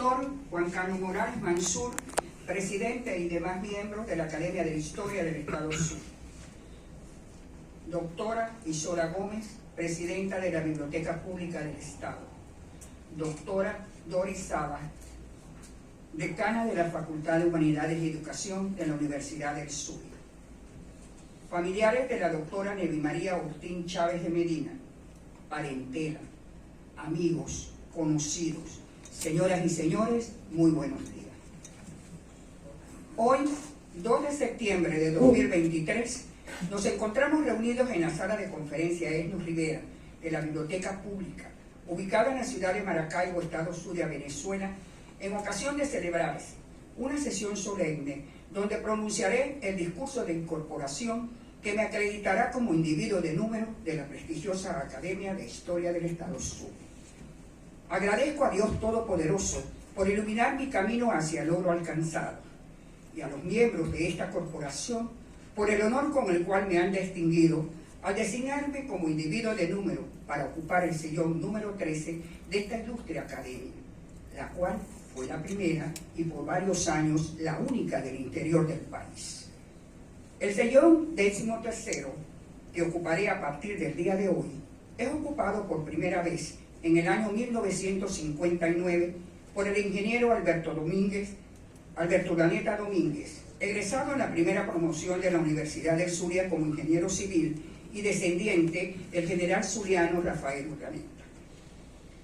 Doctor Juan Carlos Morales Mansur, presidente y demás miembros de la Academia de la Historia del Estado Zulia. Doctora Isora Gómez, presidenta de la Biblioteca Pública del Estado. Doctora Doris Saba, decana de la Facultad de Humanidades y Educación de la Universidad del Zulia. Familiares de la doctora Nevi María Ortín Chávez de Medina, parentela, amigos, conocidos, señoras y señores, muy buenos días. Hoy, 2 de septiembre de 2023, nos encontramos reunidos en la sala de conferencia Esnos Rivera de la Biblioteca Pública, ubicada en la ciudad de Maracaibo, Estado Zulia, Venezuela, en ocasión de celebrarse una sesión solemne donde pronunciaré el discurso de incorporación que me acreditará como individuo de número de la prestigiosa Academia de Historia del Estado Zulia. Agradezco a Dios Todopoderoso por iluminar mi camino hacia el logro alcanzado y a los miembros de esta corporación por el honor con el cual me han distinguido al designarme como individuo de número para ocupar el sillón número 13 de esta ilustre academia, la cual fue la primera y por varios años la única del interior del país. El sillón 13º, que ocuparé a partir del día de hoy, es ocupado por primera vez en el año 1959 por el ingeniero Alberto Urdaneta Domínguez, egresado en la primera promoción de la Universidad del Zulia como ingeniero civil y descendiente del general zuliano Rafael Urdaneta.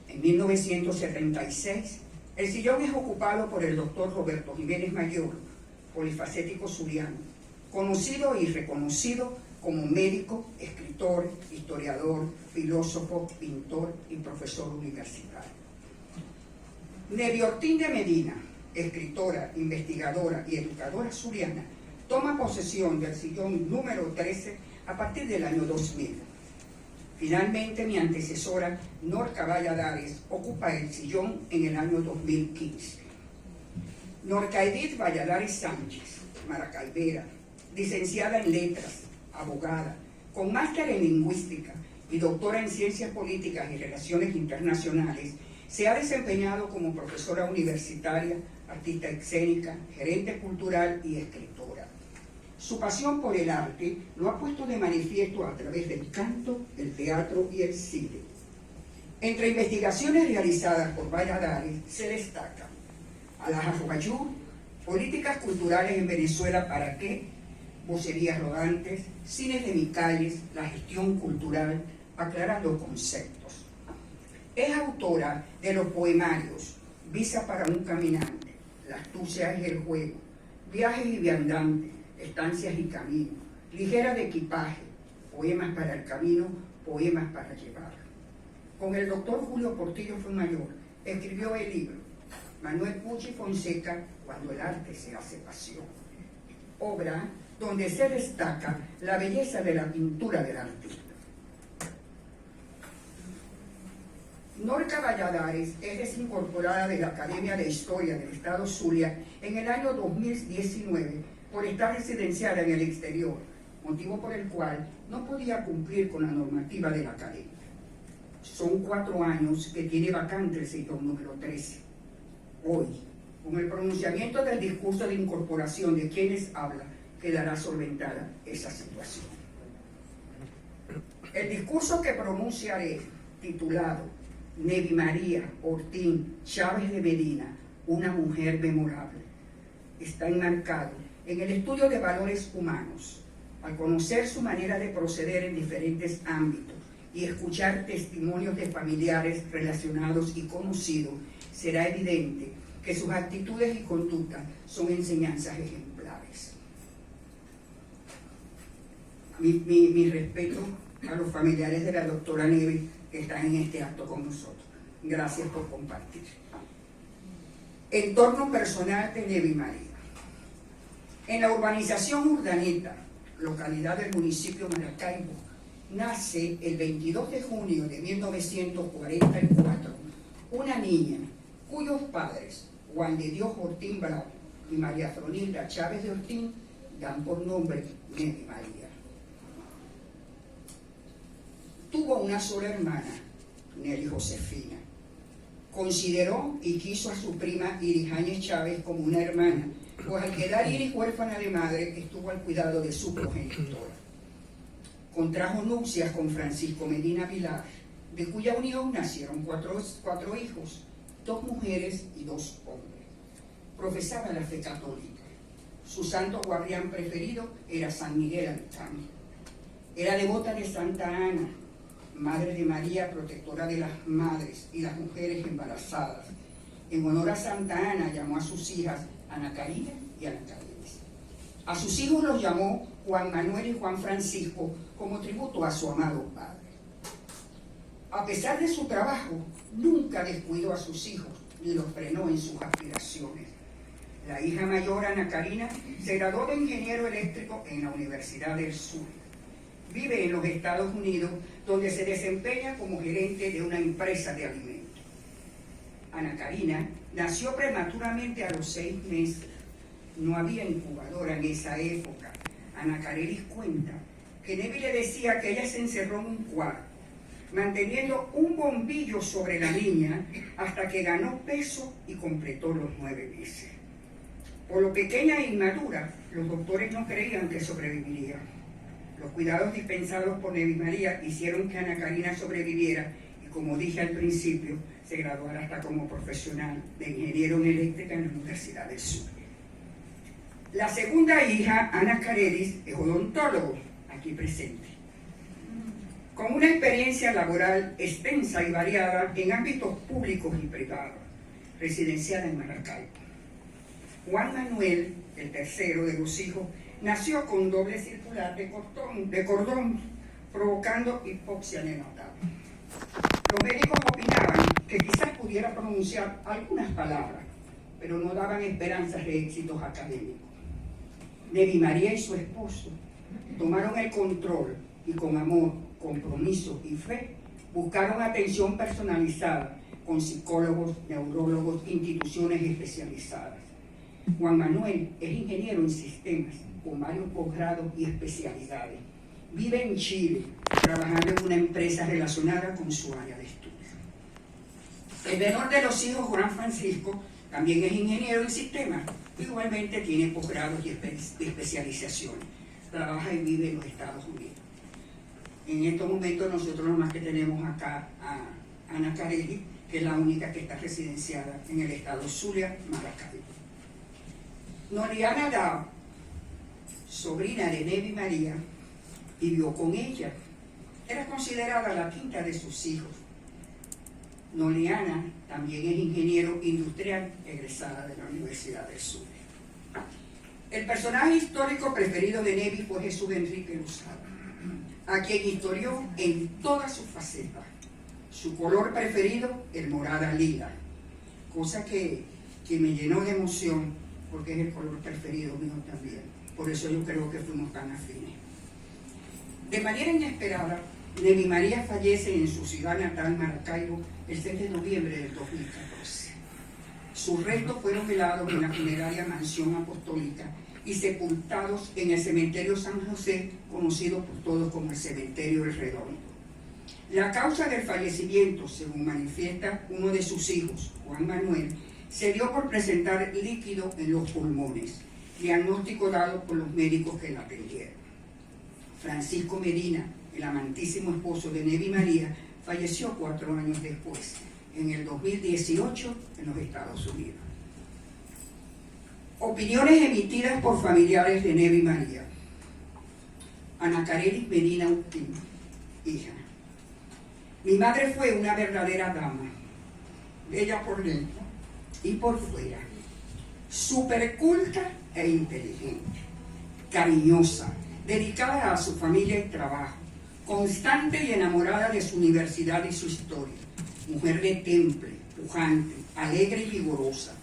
En 1976, el sillón es ocupado por el doctor Roberto Jiménez Mayor, polifacético zuliano, conocido y reconocido como médico, escritor, historiador, filósofo, pintor y profesor universitario. Nevi Ortín de Medina, escritora, investigadora y educadora zuliana, toma posesión del sillón número 13 a partir del año 2000. Finalmente, mi antecesora, Norca Valladares, ocupa el sillón en el año 2015. Norca Edith Valladares Sánchez, maracaibera, licenciada en Letras, abogada, con máster en Lingüística y doctora en Ciencias Políticas y Relaciones Internacionales, se ha desempeñado como profesora universitaria, artista escénica, gerente cultural y escritora. Su pasión por el arte lo ha puesto de manifiesto a través del canto, el teatro y el cine. Entre investigaciones realizadas por Valladares se destaca Alajajuayú, políticas culturales en Venezuela para qué, vocerías rodantes, cines de mi calles, la gestión cultural, aclarando conceptos. Es autora de los poemarios Visa para un caminante, La astucia es el juego, Viajes y viandantes, Estancias y caminos, Ligera de equipaje, Poemas para el camino, Poemas para llevar. Con el doctor Julio Portillo Fuenmayor escribió el libro Manuel Pucci Fonseca, Cuando el arte se hace pasión, obra donde se destaca la belleza de la pintura del artista. Norca Valladares es desincorporada de la Academia de Historia del Estado Zulia en el año 2019 por estar residenciada en el exterior, motivo por el cual no podía cumplir con la normativa de la Academia. Son 4 años que tiene vacante el sillón número 13. Hoy, con el pronunciamiento del discurso de incorporación de quienes hablan, quedará solventada esa situación. El discurso que pronunciaré, titulado Nevi María Ortín Chávez de Medina, una mujer memorable, está enmarcado en el estudio de valores humanos, al conocer su manera de proceder en diferentes ámbitos y escuchar testimonios de familiares relacionados y conocidos, será evidente que sus actitudes y conductas son enseñanzas ejemplares. Mi respeto a los familiares de la doctora Nevi que están en este acto con nosotros. Gracias por compartir. Entorno personal de Nevi María. En la urbanización Urdaneta, localidad del municipio Maracaibo, nace el 22 de junio de 1944 una niña cuyos padres, Juan de Dios Ortín Bravo y María Fronilda Chávez de Ortín, dan por nombre Nevi María. Tuvo una sola hermana, Nelly Josefina. Consideró y quiso a su prima Iris Áñez Chávez como una hermana, pues al quedar Iris huérfana de madre, estuvo al cuidado de su progenitora. Contrajo nupcias con Francisco Medina Vilar, de cuya unión nacieron cuatro hijos, 2 mujeres y 2 hombres. Profesaba la fe católica. Su santo guardián preferido era San Miguel Arcángel. Era devota de Santa Ana, Madre de María, protectora de las madres y las mujeres embarazadas. En honor a Santa Ana llamó a sus hijas Ana Karina y Ana Carelis. A sus hijos los llamó Juan Manuel y Juan Francisco como tributo a su amado padre. A pesar de su trabajo, nunca descuidó a sus hijos ni los frenó en sus aspiraciones. La hija mayor, Ana Karina, se graduó de ingeniero eléctrico en la Universidad del Sur. Vive en los Estados Unidos, donde se desempeña como gerente de una empresa de alimentos. Ana Karina nació prematuramente a los 6 meses. No había incubadora en esa época. Ana Carelis cuenta que Nevi le decía que ella se encerró en un cuarto, manteniendo un bombillo sobre la niña hasta que ganó peso y completó los 9 meses. Por lo pequeña e inmadura, los doctores no creían que sobreviviría. Los cuidados dispensados por Nevi María hicieron que Ana Karina sobreviviera y, como dije al principio, se graduara hasta como profesional de ingeniero en eléctrica en la Universidad del Sur. La segunda hija, Ana Carelis, es odontólogo, aquí presente, con una experiencia laboral extensa y variada en ámbitos públicos y privados, residenciada en Maracaibo. Juan Manuel, el tercero de los hijos, nació con doble circular de cordón, provocando hipoxia neonatal. Los médicos opinaban que quizás pudiera pronunciar algunas palabras, pero no daban esperanzas de éxitos académicos. Nevi María y su esposo tomaron el control y con amor, compromiso y fe buscaron atención personalizada con psicólogos, neurólogos, instituciones especializadas. Juan Manuel es ingeniero en sistemas con varios posgrados y especialidades. Vive en Chile, trabajando en una empresa relacionada con su área de estudio. El menor de los hijos, Juan Francisco, también es ingeniero en sistemas. Igualmente tiene posgrados y especializaciones. Trabaja y vive en los Estados Unidos. En estos momentos nosotros nomás que tenemos acá a Ana Carelis, que es la única que está residenciada en el estado Zulia, Maracaibo. Noliana Dao, sobrina de Nevi María, vivió con ella. Era considerada la quinta de sus hijos. Noliana también es ingeniero industrial egresada de la Universidad del Sur. El personaje histórico preferido de Nevi fue Jesús Enrique Luzada, a quien historió en todas sus facetas. Su color preferido, el morada lila, cosa que me llenó de emoción porque es el color preferido mío también. Por eso yo creo que fuimos tan afines. De manera inesperada, Nevi María fallece en su ciudad natal, Maracaibo, el 6 de noviembre del 2014. Sus restos fueron velados en la funeraria Mansión Apostólica y sepultados en el cementerio San José, conocido por todos como el Cementerio El Redondo. La causa del fallecimiento, según manifiesta uno de sus hijos, Juan Manuel, se dio por presentar líquido en los pulmones, diagnóstico dado por los médicos que la atendieron. Francisco Medina, el amantísimo esposo de Nevi María, falleció 4 años después, en el 2018, en los Estados Unidos. Opiniones emitidas por familiares de Nevi María. Ana Carelis Medina Uptín, hija. Mi madre fue una verdadera dama, bella por dentro y por fuera, súper culta e inteligente, cariñosa, dedicada a su familia y trabajo, constante y enamorada de su universidad y su historia, mujer de temple, pujante, alegre y vigorosa.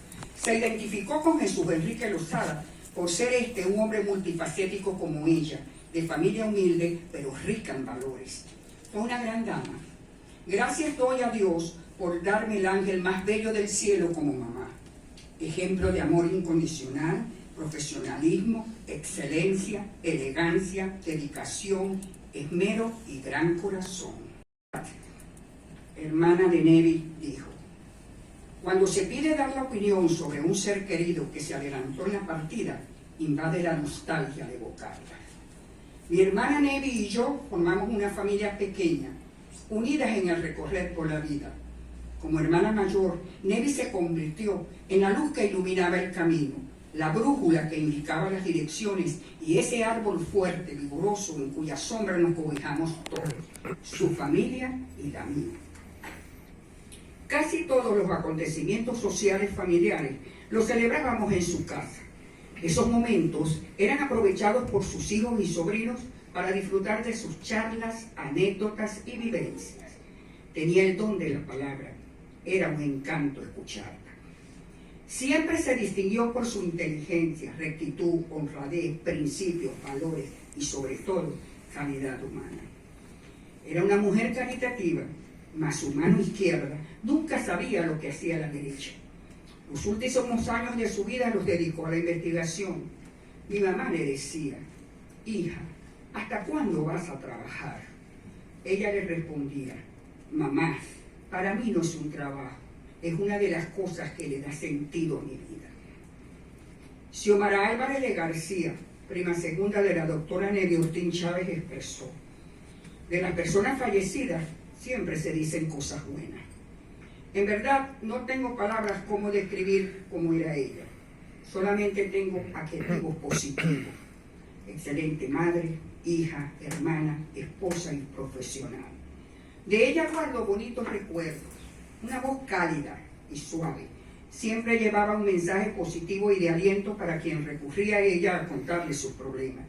Se identificó con Jesús Enrique Lozada por ser un hombre multifacético como ella, de familia humilde pero rica en valores. Fue una gran dama. Gracias doy a Dios por darme el ángel más bello del cielo como mamá. Ejemplo de amor incondicional, profesionalismo, excelencia, elegancia, dedicación, esmero y gran corazón. Hermana de Nevi dijo: Cuando se pide dar la opinión sobre un ser querido que se adelantó en la partida, invade la nostalgia de evocarla. Mi hermana Nevi y yo formamos una familia pequeña, unidas en el recorrer por la vida. Como hermana mayor, Nevi se convirtió en la luz que iluminaba el camino, la brújula que indicaba las direcciones y ese árbol fuerte, vigoroso, en cuya sombra nos cobijamos todos, su familia y la mía. Casi todos los acontecimientos sociales familiares los celebrábamos en su casa. Esos momentos eran aprovechados por sus hijos y sobrinos para disfrutar de sus charlas, anécdotas y vivencias. Tenía el don de la palabra, era un encanto escucharla. Siempre se distinguió por su inteligencia, rectitud, honradez, principios, valores y sobre todo, calidad humana. Era una mujer caritativa, mas su mano izquierda nunca sabía lo que hacía la derecha. Los últimos años de su vida los dedicó a la investigación. Mi mamá le decía, hija, ¿hasta cuándo vas a trabajar? Ella le respondía, mamá, para mí no es un trabajo, es una de las cosas que le da sentido a mi vida. Xiomara Álvarez de García, prima segunda de la doctora Nevi Ortín Chávez, expresó, de las personas fallecidas siempre se dicen cosas buenas. En verdad, no tengo palabras como describir cómo era ella. Solamente tengo adjetivos positivos. Excelente madre, hija, hermana, esposa y profesional. De ella guardo bonitos recuerdos. Una voz cálida y suave. Siempre llevaba un mensaje positivo y de aliento para quien recurría a ella a contarle sus problemas.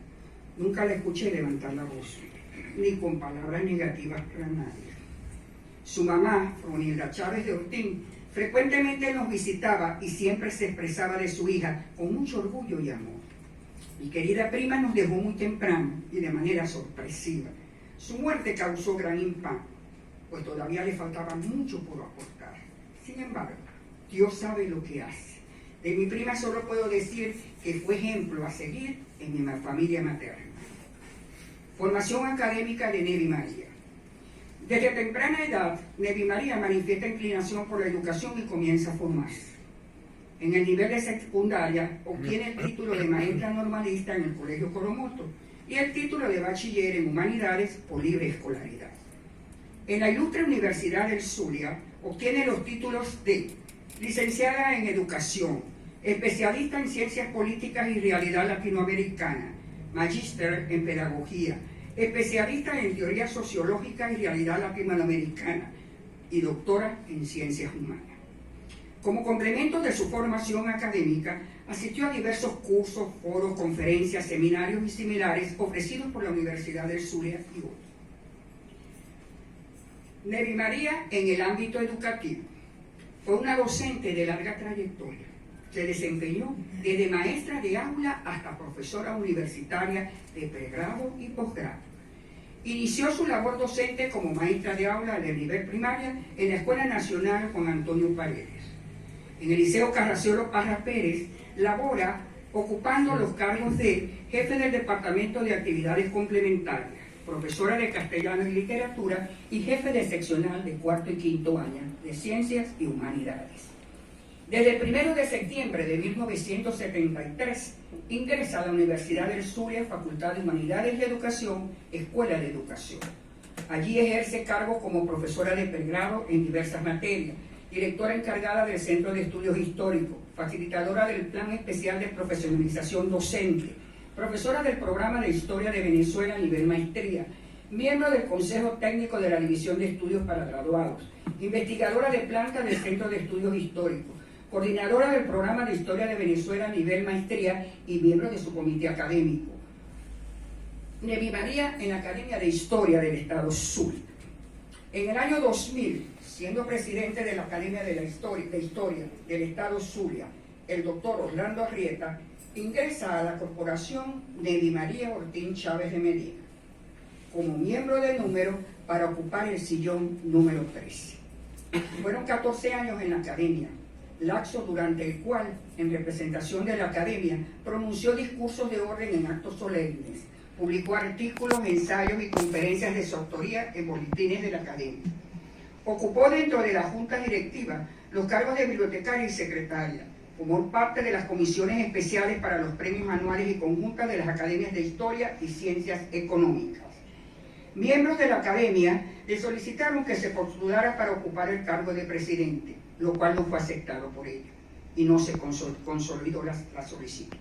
Nunca la escuché levantar la voz, ni con palabras negativas para nadie. Su mamá, Fronilda Chávez de Ortín, frecuentemente nos visitaba y siempre se expresaba de su hija con mucho orgullo y amor. Mi querida prima nos dejó muy temprano y de manera sorpresiva. Su muerte causó gran impacto, pues todavía le faltaba mucho por aportar. Sin embargo, Dios sabe lo que hace. De mi prima solo puedo decir que fue ejemplo a seguir en mi familia materna. Formación académica de Nevi María. Desde temprana edad, Nevi María manifiesta inclinación por la educación y comienza a formarse. En el nivel de secundaria, obtiene el título de maestra normalista en el Colegio Coromoto y el título de bachiller en Humanidades por libre escolaridad. En la ilustre Universidad del Zulia, obtiene los títulos de licenciada en Educación, especialista en Ciencias Políticas y Realidad Latinoamericana, magíster en Pedagogía, especialista en Teoría Sociológica y Realidad Latinoamericana y doctora en Ciencias Humanas. Como complemento de su formación académica, asistió a diversos cursos, foros, conferencias, seminarios y similares ofrecidos por la Universidad del Zulia y otros. Nevi María en el ámbito educativo. Fue una docente de larga trayectoria. Se desempeñó desde maestra de aula hasta profesora universitaria de pregrado y posgrado. Inició su labor docente como maestra de aula de nivel primaria en la Escuela Nacional Juan Antonio Paredes. En el Liceo Carraciolo Parra Pérez labora ocupando los cargos de jefe del Departamento de Actividades Complementarias, profesora de Castellano y Literatura y jefe de seccional de cuarto y quinto año de Ciencias y Humanidades. Desde el 1 de septiembre de 1973 ingresa a la Universidad del Zulia, Facultad de Humanidades y Educación, Escuela de Educación. Allí ejerce cargos como profesora de pregrado en diversas materias, directora encargada del Centro de Estudios Históricos, facilitadora del Plan Especial de Profesionalización Docente, profesora del Programa de Historia de Venezuela a nivel maestría, miembro del Consejo Técnico de la División de Estudios para Graduados, investigadora de planta del Centro de Estudios Históricos, coordinadora del Programa de Historia de Venezuela a nivel maestría y miembro de su comité académico. Nevi María en la Academia de Historia del Estado Zulia. En el año 2000, siendo presidente de la Academia de Historia del Estado Zulia, el doctor Orlando Arrieta ingresa a la corporación Nevi María Ortín Chávez de Medina como miembro de número para ocupar el sillón número 13. Fueron 14 años en la academia, lapso durante el cual, en representación de la academia, pronunció discursos de orden en actos solemnes, publicó artículos, ensayos y conferencias de su autoría en boletines de la academia. Ocupó dentro de la junta directiva los cargos de bibliotecaria y secretaria. Formó parte de las comisiones especiales para los premios anuales y conjuntas de las academias de Historia y Ciencias Económicas. Miembros de la academia le solicitaron que se postulara para ocupar el cargo de presidente, lo cual no fue aceptado por ella y no se consolidó la solicitud.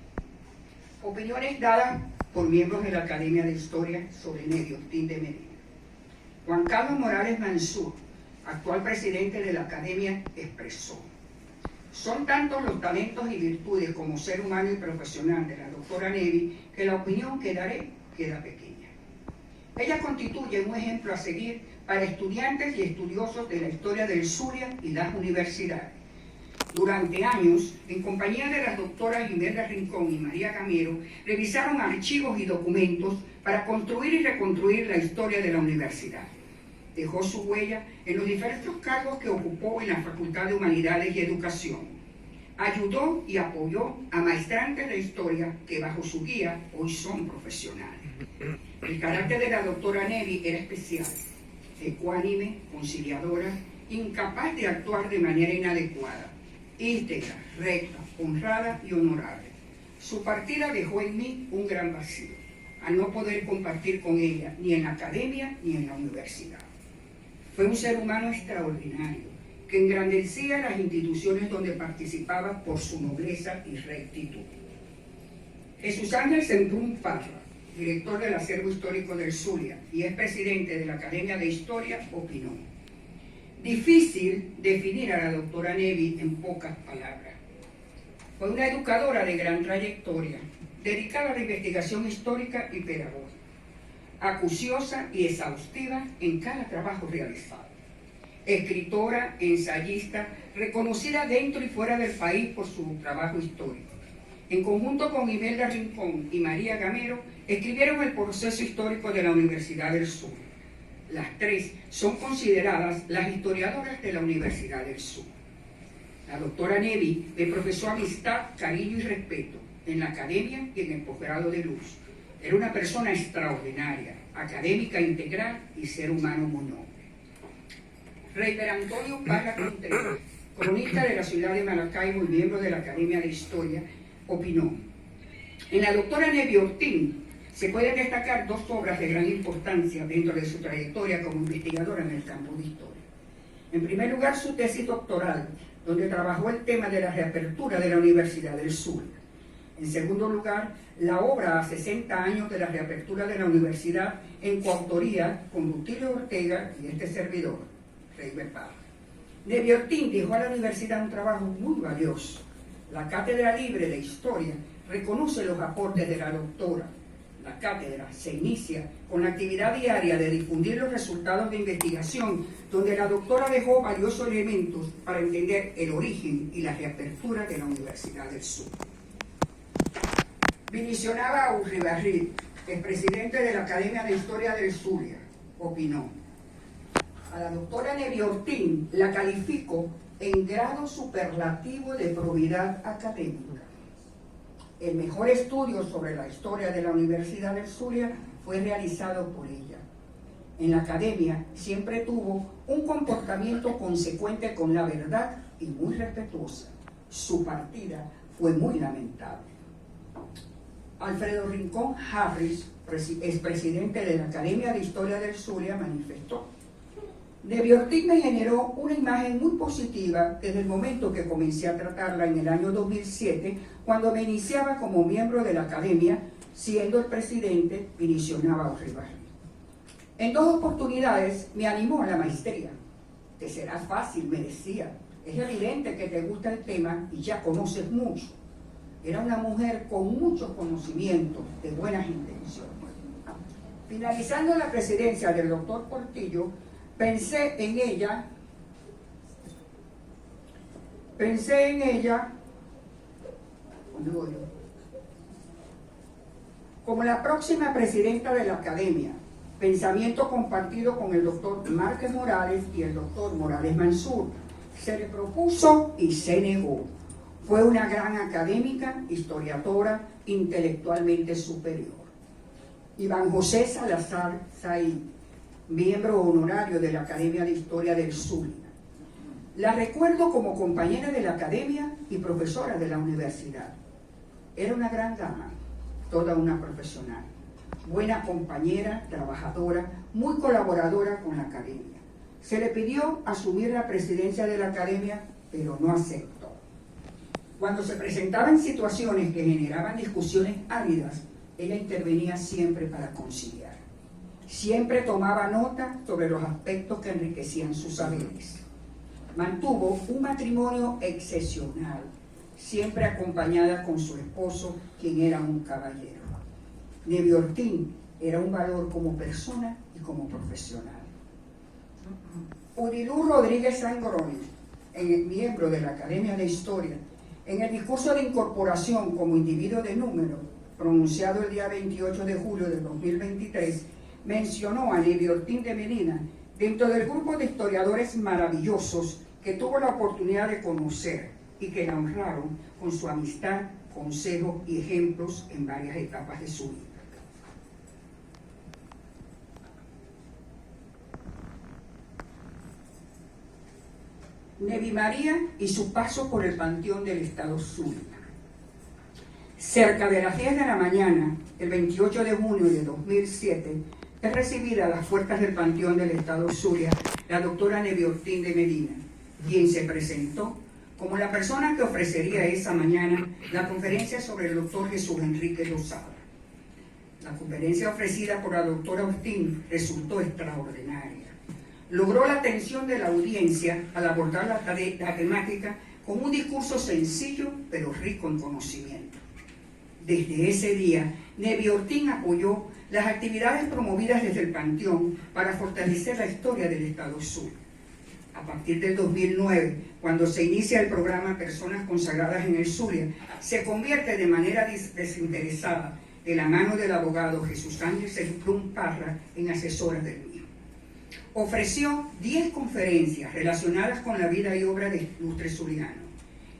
Opiniones dadas por miembros de la Academia de Historia sobre Nevi Ortín de Medina. Juan Carlos Morales Mansur, actual presidente de la Academia, expresó: son tantos los talentos y virtudes como ser humano y profesional de la doctora Nevi que la opinión que daré queda pequeña. Ella constituye un ejemplo a seguir para estudiantes y estudiosos de la historia del Zulia y las universidades. Durante años, en compañía de las doctoras Imelda Rincón y María Gamero, revisaron archivos y documentos para construir y reconstruir la historia de la universidad. Dejó su huella en los diversos cargos que ocupó en la Facultad de Humanidades y Educación. Ayudó y apoyó a maestrantes de historia que bajo su guía hoy son profesionales. El carácter de la doctora Nevi era especial, ecuánime, conciliadora, incapaz de actuar de manera inadecuada, íntegra, recta, honrada y honorable. Su partida dejó en mí un gran vacío, al no poder compartir con ella ni en la academia ni en la universidad. Fue un ser humano extraordinario, que engrandecía las instituciones donde participaba por su nobleza y rectitud. Jesús Ángel Semprún Parra, director del Acervo Histórico del Zulia y es presidente de la Academia de Historia, opinó: difícil definir a la doctora Nevi en pocas palabras. Fue una educadora de gran trayectoria, dedicada a la investigación histórica y pedagógica, acuciosa y exhaustiva en cada trabajo realizado. Escritora, ensayista, reconocida dentro y fuera del país por su trabajo histórico. En conjunto con Imelda Rincón y María Gamero, escribieron el proceso histórico de la Universidad del Sur. Las tres son consideradas las historiadoras de la Universidad del Sur. La doctora Nevi le profesó amistad, cariño y respeto en la academia y en el posgrado de Luz. Era una persona extraordinaria, académica integral y ser humano muy noble. Reiber Antonio Parra Contreras, cronista de la ciudad de Maracaibo y miembro de la Academia de Historia, opinó: en la doctora Nevi Ortín se pueden destacar dos obras de gran importancia dentro de su trayectoria como investigadora en el campo de historia. En primer lugar, su tesis doctoral, donde trabajó el tema de la reapertura de la Universidad del Sur. En segundo lugar, la obra a 60 años de la reapertura de la universidad en coautoría con Rutilio Ortega y este servidor, Reiber Parra. Nevi Ortín dejó a la universidad un trabajo muy valioso. La Cátedra Libre de Historia reconoce los aportes de la doctora. La cátedra se inicia con la actividad diaria de difundir los resultados de investigación, donde la doctora dejó valiosos elementos para entender el origen y la reapertura de la Universidad del Sur. Vinicionaba Urribarri, el presidente de la Academia de Historia del Zulia, opinó: a la doctora Nevi Ortín la califico en grado superlativo de probidad académica. El mejor estudio sobre la historia de la Universidad del Zulia fue realizado por ella. En la academia siempre tuvo un comportamiento consecuente con la verdad y muy respetuosa. Su partida fue muy lamentable. Alfredo Rincón Harris, expresidente de la Academia de Historia del Zulia, manifestó: Nevi Ortín me generó una imagen muy positiva desde el momento que comencé a tratarla en el año 2007, cuando me iniciaba como miembro de la academia, siendo el presidente Vinicionaba Urribarri. En dos oportunidades me animó a la maestría. Te será fácil, me decía. Es evidente que te gusta el tema y ya conoces mucho. Era una mujer con muchos conocimientos, de buenas intenciones. Finalizando la presidencia del doctor Portillo, pensé en ella como la próxima presidenta de la academia, pensamiento compartido con el doctor Márquez Morales y el doctor Morales Mansur. Se le propuso y se negó. Fue una gran académica, historiadora, intelectualmente superior. Iván José Salazar Said, miembro honorario de la Academia de Historia del Zulia. La recuerdo como compañera de la academia y profesora de la universidad. Era una gran dama, toda una profesional, buena compañera, trabajadora, muy colaboradora con la academia. Se le pidió asumir la presidencia de la academia, pero no aceptó. Cuando se presentaban situaciones que generaban discusiones áridas, ella intervenía siempre para conciliar. Siempre tomaba nota sobre los aspectos que enriquecían sus saberes. Mantuvo un matrimonio excepcional, siempre acompañada con su esposo, quien era un caballero. Nevi Ortín era un valor como persona y como profesional. Urilú Rodríguez Sangroni, miembro de la Academia de Historia, en el discurso de incorporación como individuo de número, pronunciado el día 28 de julio de 2023, mencionó a Nevi Ortín de Medina dentro del grupo de historiadores maravillosos que tuvo la oportunidad de conocer y que la honraron con su amistad, consejos y ejemplos en varias etapas de su vida. Nevi María y su paso por el Panteón del Estado Zulia. Cerca de las 10 de la mañana, el 28 de junio de 2007, es recibida a las puertas del Panteón del Estado Zulia la doctora Nevi Ortín de Medina, quien se presentó como la persona que ofrecería esa mañana la conferencia sobre el doctor Jesús Enrique Lozada. La conferencia ofrecida por la doctora Ortín resultó extraordinaria. Logró la atención de la audiencia al abordar la temática con un discurso sencillo pero rico en conocimiento. Desde ese día, Nevi Ortín apoyó las actividades promovidas desde el Panteón para fortalecer la historia del Estado Zulia. A partir del 2009, cuando se inicia el programa Personas Consagradas en el Zulia, se convierte de manera desinteresada de la mano del abogado Jesús Ángel Plum Parra en asesora del mismo. Ofreció 10 conferencias relacionadas con la vida y obra de ilustres zulianos.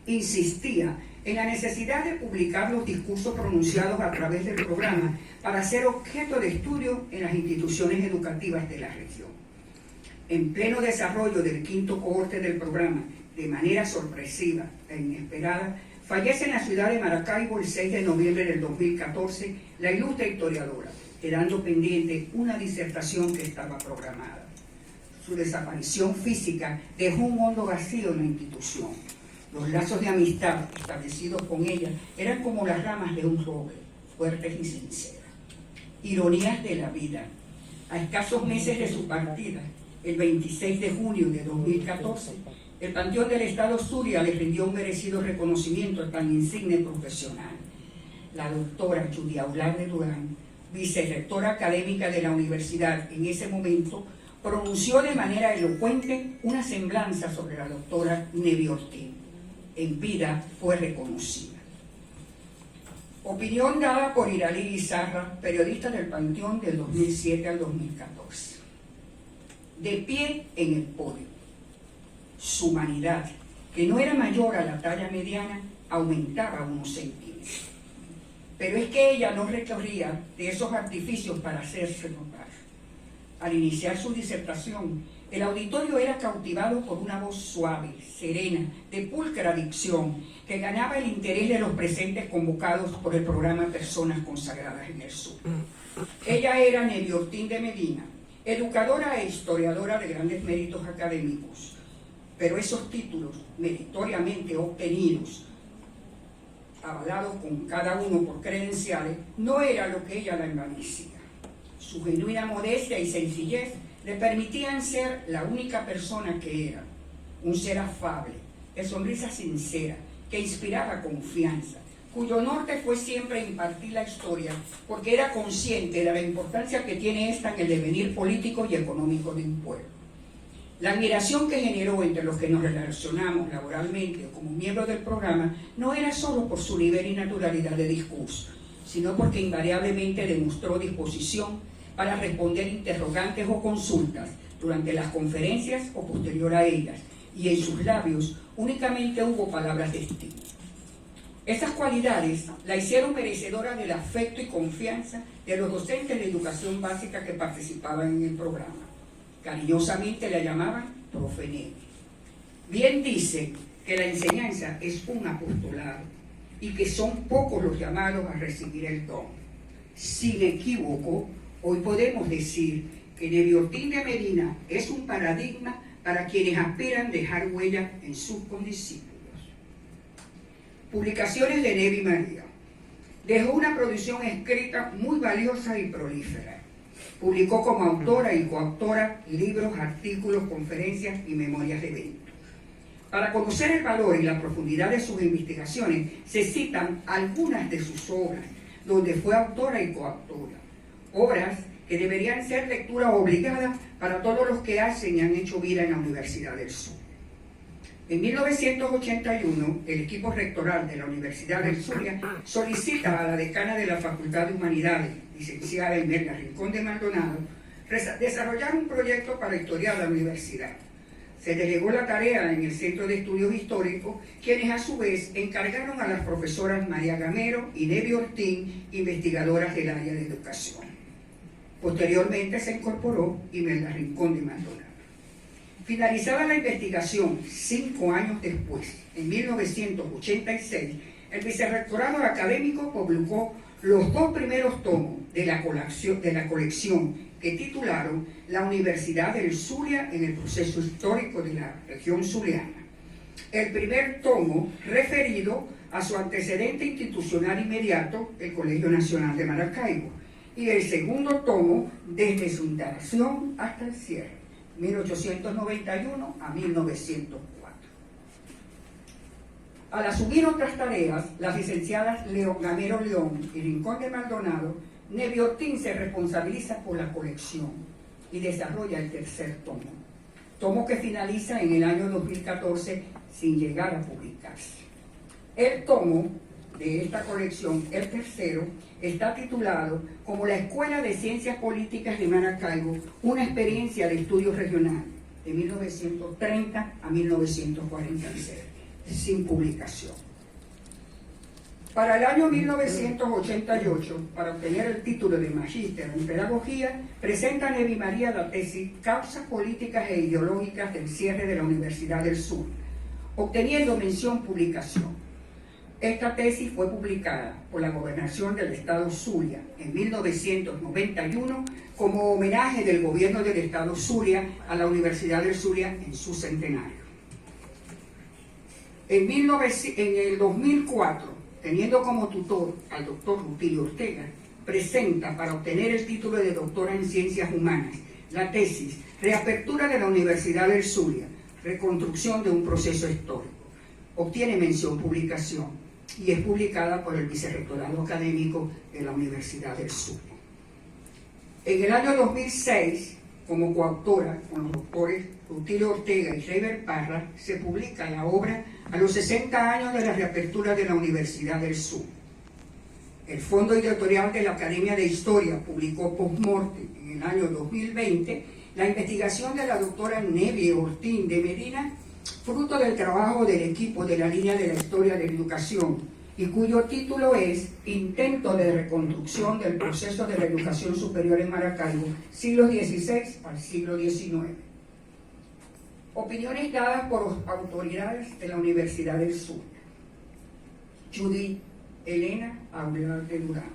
Insistía en la necesidad de publicar los discursos pronunciados a través del programa para ser objeto de estudio en las instituciones educativas de la región. En pleno desarrollo del 5º cohorte del programa, de manera sorpresiva e inesperada, fallece en la ciudad de Maracaibo el 6 de noviembre del 2014 la ilustre historiadora, quedando pendiente una disertación que estaba programada. Su desaparición física dejó un hondo vacío en la institución. Los lazos de amistad establecidos con ella eran como las ramas de un roble, fuertes y sinceras. Ironías de la vida. A escasos meses de su partida, el 26 de junio de 2014, el Panteón del Estado Zulia le rindió un merecido reconocimiento a tan insigne profesional. La doctora Judy Aular de Durán, vicerrectora académica de la universidad en ese momento, pronunció de manera elocuente una semblanza sobre la doctora Nevi Ortín. En vida fue reconocida. Opinión dada por Iralí Izarra, periodista del Panteón del 2007 al 2014. De pie en el podio, su humanidad, que no era mayor a la talla mediana, aumentaba unos centímetros. Pero es que ella no recorría de esos artificios para hacerse notar. Al iniciar su disertación, el auditorio era cautivado por una voz suave, serena, de pulcra dicción, que ganaba el interés de los presentes convocados por el programa Personas Consagradas en el Sur. Ella era Nevi Ortín de Medina, educadora e historiadora de grandes méritos académicos, pero esos títulos, meritoriamente obtenidos, avalados con cada uno por credenciales, no era lo que ella la envanecía. Su genuina modestia y sencillez le permitían ser la única persona que era, un ser afable, de sonrisa sincera, que inspiraba confianza, cuyo norte fue siempre impartir la historia, porque era consciente de la importancia que tiene esta en el devenir político y económico de un pueblo. La admiración que generó entre los que nos relacionamos laboralmente o como miembros del programa no era solo por su nivel y naturalidad de discurso, sino porque invariablemente demostró disposición para responder interrogantes o consultas durante las conferencias o posterior a ellas, y en sus labios únicamente hubo palabras de estima. Esas cualidades la hicieron merecedora del afecto y confianza de los docentes de educación básica que participaban en el programa. Cariñosamente la llamaban Profe Nevi. Bien dice que la enseñanza es un apostolado y que son pocos los llamados a recibir el don. Sin equívoco, hoy podemos decir que Nevi Ortín de Medina es un paradigma para quienes aspiran dejar huella en sus condiscípulos. Publicaciones de Nevi María. Dejó una producción escrita muy valiosa y prolífera. Publicó como autora y coautora libros, artículos, conferencias y memorias de eventos. Para conocer el valor y la profundidad de sus investigaciones, se citan algunas de sus obras, donde fue autora y coautora. Obras que deberían ser lectura obligada para todos los que hacen y han hecho vida en la Universidad del Sur. En 1981, el equipo rectoral de la Universidad del Zulia solicita a la decana de la Facultad de Humanidades, licenciada Imelda Rincón de Maldonado, desarrollar un proyecto para historiar la universidad. Se delegó la tarea en el Centro de Estudios Históricos, quienes a su vez encargaron a las profesoras María Gamero y Nevi Ortín, investigadoras del área de educación. Posteriormente se incorporó Imelda Rincón de Maldonado. Finalizada la investigación 5 años después, en 1986, el Vicerrectorado Académico publicó los 2 primeros tomos de la colección que titularon La Universidad del Zulia en el proceso histórico de la región zuliana. El primer tomo referido a su antecedente institucional inmediato, el Colegio Nacional de Maracaibo, y el segundo tomo desde su instalación hasta el cierre, 1891 a 1904. Al asumir otras tareas, las licenciadas Gamero León y Rincón de Maldonado, Nevi Ortín se responsabiliza por la colección y desarrolla el tercer tomo que finaliza en el año 2014 sin llegar a publicarse. El tomo de esta colección, el tercero, está titulado como La Escuela de Ciencias Políticas de Maracaibo, una experiencia de estudio regional, de 1930 a 1946, sin publicación. Para el año 1988, para obtener el título de Magíster en Pedagogía, presenta Nevi María la tesis Causas Políticas e Ideológicas del cierre de la Universidad del Sur, obteniendo mención publicación. Esta tesis fue publicada por la Gobernación del Estado Zulia en 1991 como homenaje del gobierno del Estado Zulia a la Universidad del Zulia en su centenario. En el 2004, teniendo como tutor al doctor Rutilio Ortega, presenta para obtener el título de doctora en Ciencias Humanas la tesis Reapertura de la Universidad del Zulia, reconstrucción de un proceso histórico. Obtiene mención publicación y es publicada por el Vicerrectorado Académico de la Universidad del Zulia. En el año 2006, como coautora con los doctores Rutilio Ortega y Reiber Parra, se publica la obra A los 60 años de la reapertura de la Universidad del Sur. El Fondo Editorial de la Academia de Historia publicó post-mortem en el año 2020 la investigación de la doctora Nevi Ortín de Medina, fruto del trabajo del equipo de la línea de la Historia de la Educación, y cuyo título es Intento de reconstrucción del proceso de la educación superior en Maracaibo, siglo XVI al siglo XIX. Opiniones dadas por autoridades de la Universidad del Sur. Judith Elena Aular de Durán,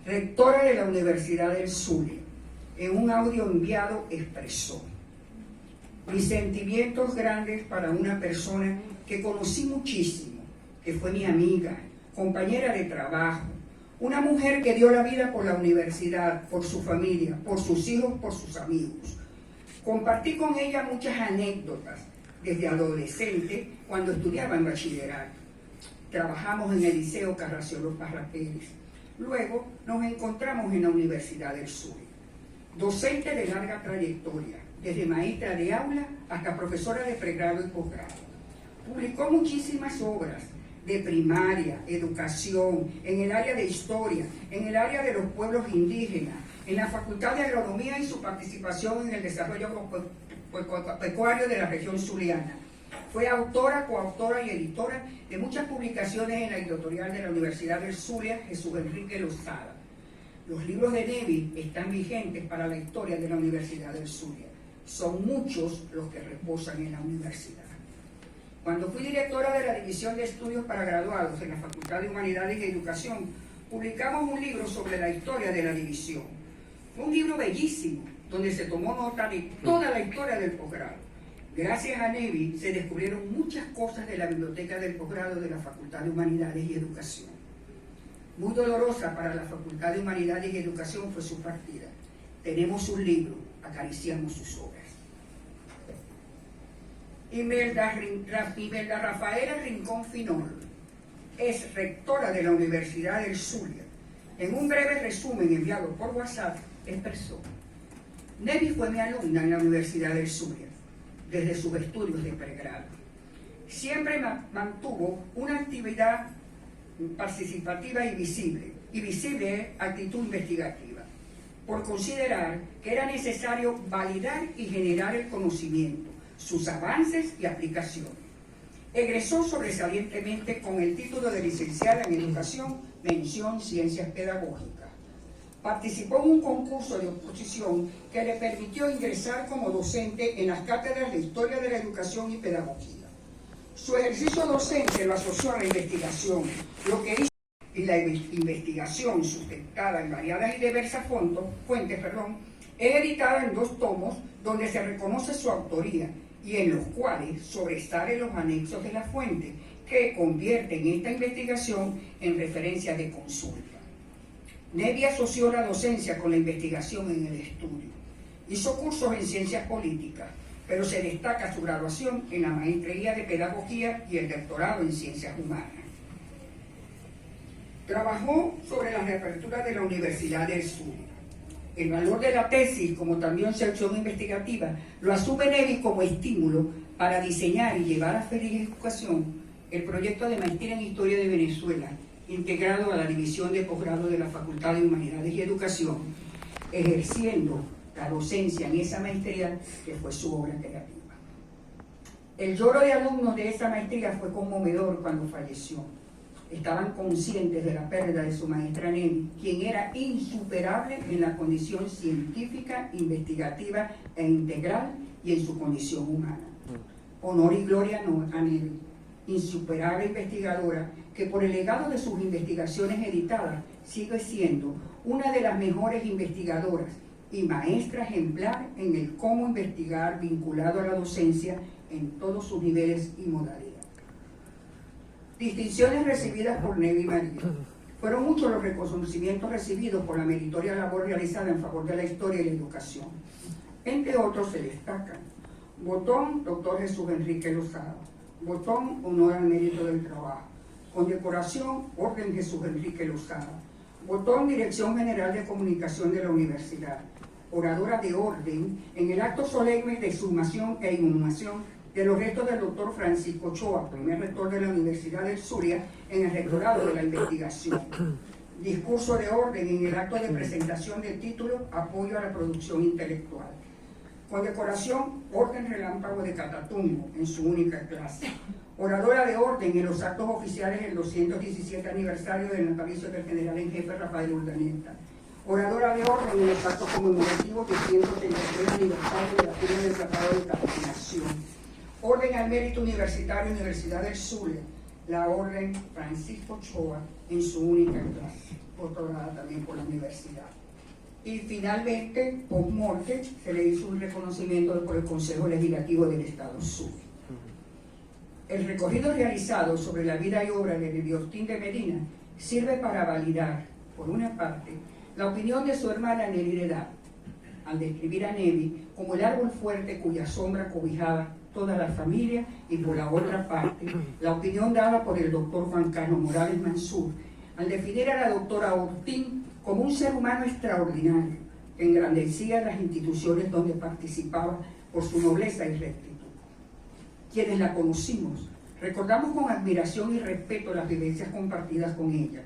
rectora de la Universidad del Zulia, en un audio enviado expresó: mis sentimientos grandes para una persona que conocí muchísimo, que fue mi amiga, compañera de trabajo, una mujer que dio la vida por la universidad, por su familia, por sus hijos, por sus amigos. Compartí con ella muchas anécdotas desde adolescente, cuando estudiaba en bachillerato. Trabajamos en el Liceo Carraciolo Parra Pérez. Luego nos encontramos en la Universidad del Sur. Docente de larga trayectoria, desde maestra de aula hasta profesora de pregrado y posgrado. Publicó muchísimas obras de primaria, educación, en el área de historia, en el área de los pueblos indígenas, en la Facultad de Agronomía y su participación en el desarrollo pecuario de la región zuliana. Fue autora, coautora y editora de muchas publicaciones en la editorial de la Universidad del Zulia, Jesús Enrique Lozada. Los libros de Nevi están vigentes para la historia de la Universidad del Zulia. Son muchos los que reposan en la universidad. Cuando fui directora de la División de Estudios para Graduados en la Facultad de Humanidades y Educación, publicamos un libro sobre la historia de la división. Fue un libro bellísimo, donde se tomó nota de toda la historia del posgrado. Gracias a Nevi se descubrieron muchas cosas de la biblioteca del posgrado de la Facultad de Humanidades y Educación. Muy dolorosa para la Facultad de Humanidades y Educación fue su partida. Tenemos un libro, acariciamos sus obras. Imelda Rafaela Rincón Finol es rectora de la Universidad del Zulia. En un breve resumen enviado por WhatsApp, expresó: Nevi fue mi alumna en la Universidad del Zulia, desde sus estudios de pregrado. Siempre mantuvo una actividad participativa y visible actitud investigativa, por considerar que era necesario validar y generar el conocimiento, sus avances y aplicaciones. Egresó sobresalientemente con el título de licenciada en Educación, mención Ciencias Pedagógicas. Participó en un concurso de oposición que le permitió ingresar como docente en las cátedras de Historia de la Educación y Pedagogía. Su ejercicio docente lo asoció a la investigación, lo que hizo y la investigación sustentada en variadas y diversas fuentes, es editada en 2 tomos donde se reconoce su autoría y en los cuales sobresalen los anexos de la fuente que convierten esta investigación en referencia de consulta. Nevi asoció la docencia con la investigación en el estudio. Hizo cursos en ciencias políticas, pero se destaca su graduación en la maestría de pedagogía y el doctorado en ciencias humanas. Trabajó sobre la reapertura de la Universidad del Zulia. El valor de la tesis, como también sección investigativa, lo asume Nevi como estímulo para diseñar y llevar a feliz ejecución el proyecto de maestría en Historia de Venezuela, integrado a la División de Posgrado de la Facultad de Humanidades y Educación, ejerciendo la docencia en esa maestría que fue su obra creativa. El lloro de alumnos de esa maestría fue conmovedor cuando falleció. Estaban conscientes de la pérdida de su maestra Nevi, quien era insuperable en la condición científica, investigativa e integral y en su condición humana. Honor y gloria a Nevi, insuperable investigadora que por el legado de sus investigaciones editadas sigue siendo una de las mejores investigadoras y maestra ejemplar en el cómo investigar vinculado a la docencia en todos sus niveles y modalidades. Distinciones recibidas por Nevi María. Fueron muchos los reconocimientos recibidos por la meritoria labor realizada en favor de la historia y la educación. Entre otros se destacan: botón Dr. Jesús Enrique Lozada, botón Honor al Mérito del Trabajo, condecoración Orden Jesús Enrique Lozada, botón Dirección General de Comunicación de la Universidad, oradora de orden en el acto solemne de exhumación e inhumación de los restos del doctor Francisco Ochoa, primer rector de la Universidad del Zulia, en el rectorado de la investigación. Discurso de orden en el acto de presentación del título Apoyo a la producción intelectual. Condecoración Orden Relámpago de Catatumbo en su única clase. Oradora de orden en los actos oficiales del 217 aniversario del natalicio del general en jefe Rafael Urdaneta. Oradora de orden en los actos conmemorativos del 133 aniversario de la firma del Tratado de Capitulación. Orden al Mérito Universitario, Universidad del Zulia, la Orden Francisco Ochoa en su única clase, otorgada también por la universidad. Y finalmente, post morte, se le hizo un reconocimiento por el Consejo Legislativo del Estado Zulia. El recorrido realizado sobre la vida y obra de Nevi Ortín de Medina sirve para validar, por una parte, la opinión de su hermana Nelly de Edad, al describir a Nevi como el árbol fuerte cuya sombra cobijaba toda la familia, y por la otra parte, la opinión dada por el doctor Juan Carlos Morales Mansur, al definir a la doctora Ortín como un ser humano extraordinario, que engrandecía las instituciones donde participaba por su nobleza y rectitud. Quienes la conocimos, recordamos con admiración y respeto las vivencias compartidas con ella,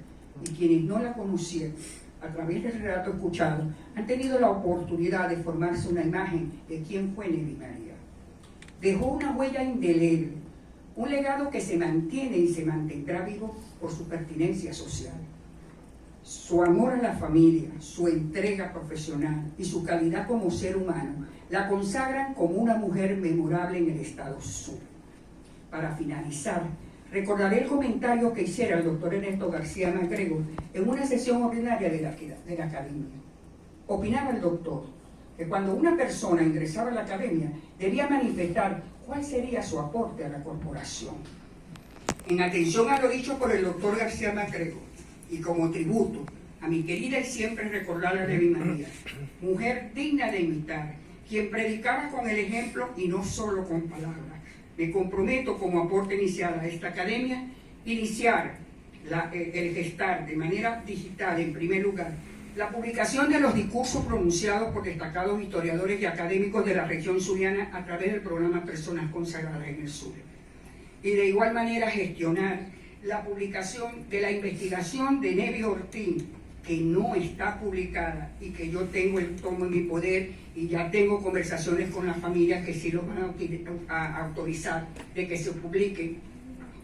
y quienes no la conocieron, a través del relato escuchado, han tenido la oportunidad de formarse una imagen de quién fue Nevi María. Dejó una huella indeleble, un legado que se mantiene y se mantendrá vivo por su pertinencia social. Su amor a la familia, su entrega profesional y su calidad como ser humano la consagran como una mujer memorable en el Estado Sur. Para finalizar, recordaré el comentario que hiciera el doctor Ernesto García MacGregor en una sesión ordinaria de la academia. Opinaba el doctor que cuando una persona ingresaba a la academia debía manifestar cuál sería su aporte a la corporación. En atención a lo dicho por el doctor García MacGregor y como tributo a mi querida y siempre recordada Nevi María, mujer digna de imitar, quien predicaba con el ejemplo y no solo con palabras, me comprometo como aporte inicial a esta academia, iniciar el gestar de manera digital, en primer lugar, la publicación de los discursos pronunciados por destacados historiadores y académicos de la región zuliana a través del programa Personas Consagradas en el Zulia. Y de igual manera gestionar la publicación de la investigación de Nevi Ortiz, que no está publicada y que yo tengo el tomo en mi poder y ya tengo conversaciones con las familias que sí lo van a autorizar de que se publique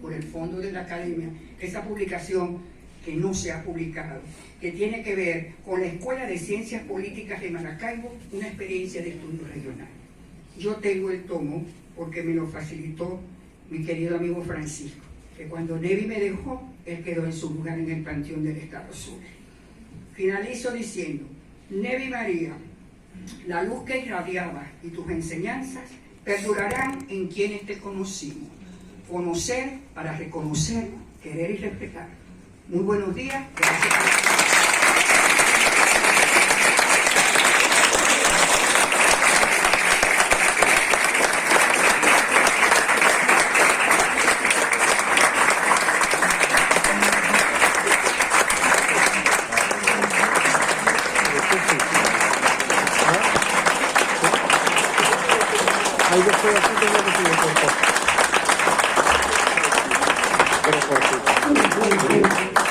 por el fondo de la academia, esa publicación que no se ha publicado, que tiene que ver con la Escuela de Ciencias Políticas de Maracaibo, una experiencia de estudio regional. Yo tengo el tomo porque me lo facilitó mi querido amigo Francisco, que cuando Nevi me dejó, él quedó en su lugar en el Panteón del Estado Zulia. Finalizo diciendo, Nevi María, la luz que irradiaba y tus enseñanzas perdurarán en quienes te conocimos. Conocer para reconocer, querer y respetar. Muy buenos días. Gracias. Ahí después así tengo que seguir cortando. Pero cortito.